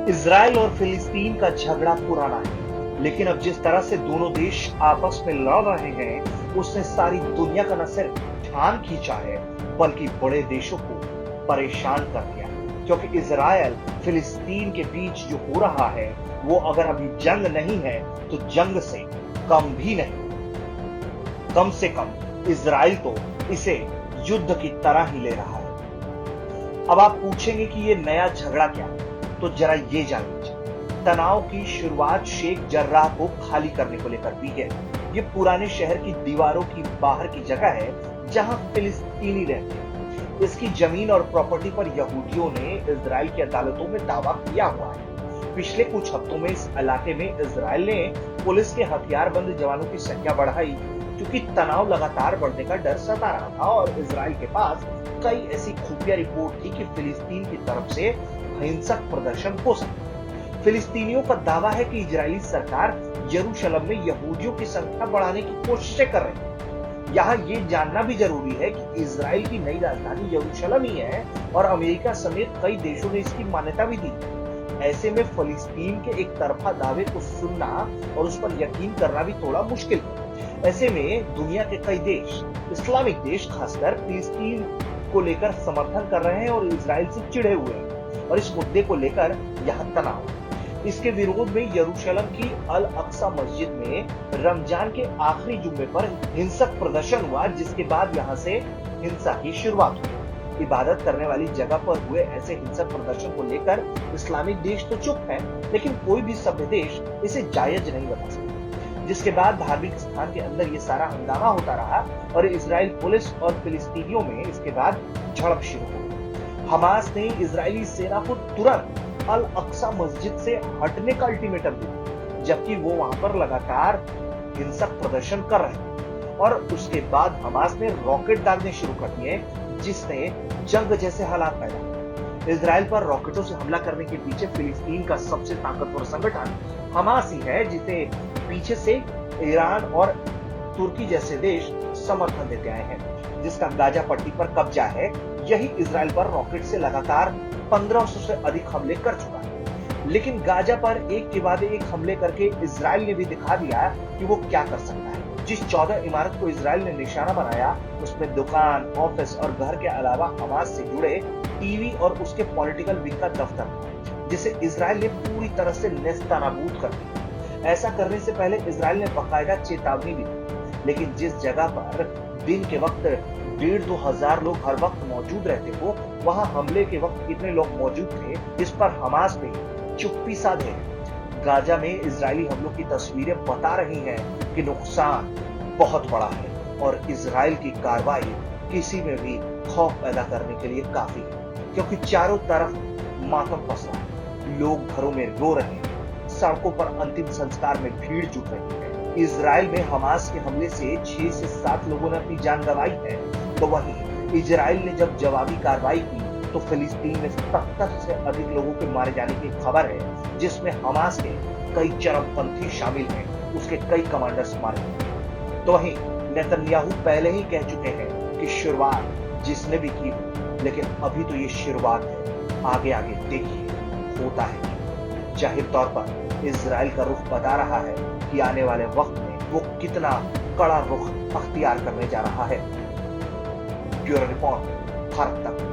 Israel और फिलिस्तीन का झगड़ा पुराना है, लेकिन अब जिस तरह से दोनों देश आपस में लड़ रहे हैं, उसने सारी दुनिया का न सिर्फ ध्यान खींचा है, बल्कि बड़े देशों को परेशान कर दिया। क्योंकि इजराइल फिलिस्तीन के बीच जो हो रहा है, वो अगर अभी जंग नहीं है, तो जंग से कम भी नहीं। कम से कम इजराइल तो इसे युद्ध की तरह ही ले रहा है। अब आप पूछेंगे कि ये नया झगड़ा क्या है, तो जरा ये जान लीजिए। तनाव की शुरुआत शेख जर्राह को खाली करने को लेकर हुई है। ये पुराने शहर की दीवारों की बाहर की जगह है, जहां फिलिस्तीनी रहते हैं। इसकी जमीन और प्रॉपर्टी पर यहूदियों ने इजराइल की अदालतों में दावा किया हुआ है। पिछले कुछ हफ्तों में इस इलाके में इजराइल ने पुलिस के हथियारबंद जवानों की संख्या बढ़ाई, क्योंकि तनाव लगातार बढ़ने का डर सता रहा था और इजराइल के पास कई ऐसी खुफिया रिपोर्ट थी कि फिलिस्तीन की तरफ से हिंसक प्रदर्शन हो सकता। फिलिस्तीनियों का दावा है कि इजरायली सरकार यरूशलेम में यहूदियों की संख्या बढ़ाने की कोशिशें कर रही है। यहाँ ये जानना भी जरूरी है कि इजराइल की नई राजधानी यरूशलेम ही है और अमेरिका समेत कई देशों ने इसकी मान्यता भी दी। ऐसे में फिलिस्तीन के एक तरफा दावे को सुनना और उस पर यकीन करना भी थोड़ा मुश्किल है। ऐसे में दुनिया के कई देश, इस्लामिक देश खासकर, फिलिस्तीन को लेकर समर्थन कर रहे हैं और इजराइल से चिढ़े हुए हैं और इस मुद्दे को लेकर यहाँ तनाव है। इसके विरोध में यरूशलेम की अल अक्सा मस्जिद में रमजान के आखिरी जुम्मे पर हिंसक प्रदर्शन हुआ, जिसके बाद यहाँ से हिंसा की शुरुआत हुई। इबादत करने वाली जगह पर हुए ऐसे हिंसक प्रदर्शन को लेकर इस्लामिक देश तो चुप है, लेकिन कोई भी सभ्य देश इसे जायज नहीं बता सकता। जिसके बाद धार्मिक स्थान के अंदर ये सारा हंगामा होता रहा और इजराइल पुलिस और फिलिस्तीनियों में इसके बाद झड़प शुरू हो गई। हमास ने इजरायली सेना को तुरंत अल अक्सा मस्जिद से हटने का अल्टीमेटम दिया, जबकि वो वहां पर लगातार हिंसक प्रदर्शन कर रहे थे। और उसके बाद हमास ने रॉकेट दागने शुरू कर दिए, जिसने जंग जैसे हालात पैदा किए। इजराइल पर रॉकेटों से हमला करने के पीछे फिलिस्तीन का सबसे ताकतवर संगठन हमास ही है, जिसे पीछे से ईरान और तुर्की जैसे देश समर्थन देते आए हैं, जिसका गाजा पट्टी पर कब्जा है। यही इजराइल पर रॉकेट से लगातार 1500 से अधिक हमले कर चुका है। लेकिन गाजा पर एक के बाद एक हमले करके इजराइल ने भी दिखा दिया कि वो क्या कर सकता है। जिस 14 इमारत को इजराइल ने निशाना बनाया, उसमें दुकान, ऑफिस और घर के अलावा हमास से जुड़े टीवी और उसके पॉलिटिकल विंग का दफ्तर, जिसे इजराइल ने पूरी तरह से नेस्तनाबूद कर दिया। ऐसा करने से पहले इजराइल ने बाकायदा चेतावनी भी दी, लेकिन जिस जगह पर दिन के वक्त 1,500-2 हजार लोग हर वक्त मौजूद रहते हो, वहां हमले के वक्त इतने लोग मौजूद थे, इस पर हमास ने चुप्पी साधे। गाजा में इजरायली हमलों की तस्वीरें बता रही हैं कि नुकसान बहुत बड़ा है और इजराइल की कार्रवाई किसी में भी खौफ पैदा करने के लिए काफी है, क्योंकि चारों तरफ मातम पसरा है। लोग घरों में रो रहे हैं, सड़कों पर अंतिम संस्कार में भीड़ जुट रही है। इजराइल में हमास के हमले से 6 से 7 लोगों ने अपनी जान गंवाई है, तो वहीं इजराइल ने जब जवाबी कार्रवाई की तो फिलिस्तीन में 70 से अधिक लोगों के मारे जाने की खबर है, जिसमें हमास के कई चरमपंथी शामिल हैं, उसके कई कमांडर्स मारे गए। तो वहीं नेतन्याहू पहले ही कह चुके हैं कि शुरुआत जिसने भी की हो, लेकिन अभी तो ये शुरुआत है, आगे आगे देखिए होता है। जाहिर तौर पर इजराइल का रुख बता रहा है कि आने वाले वक्त में वो कितना कड़ा रुख अख्तियार करने जा रहा है। ब्यूरो रिपोर्ट, भारत तक।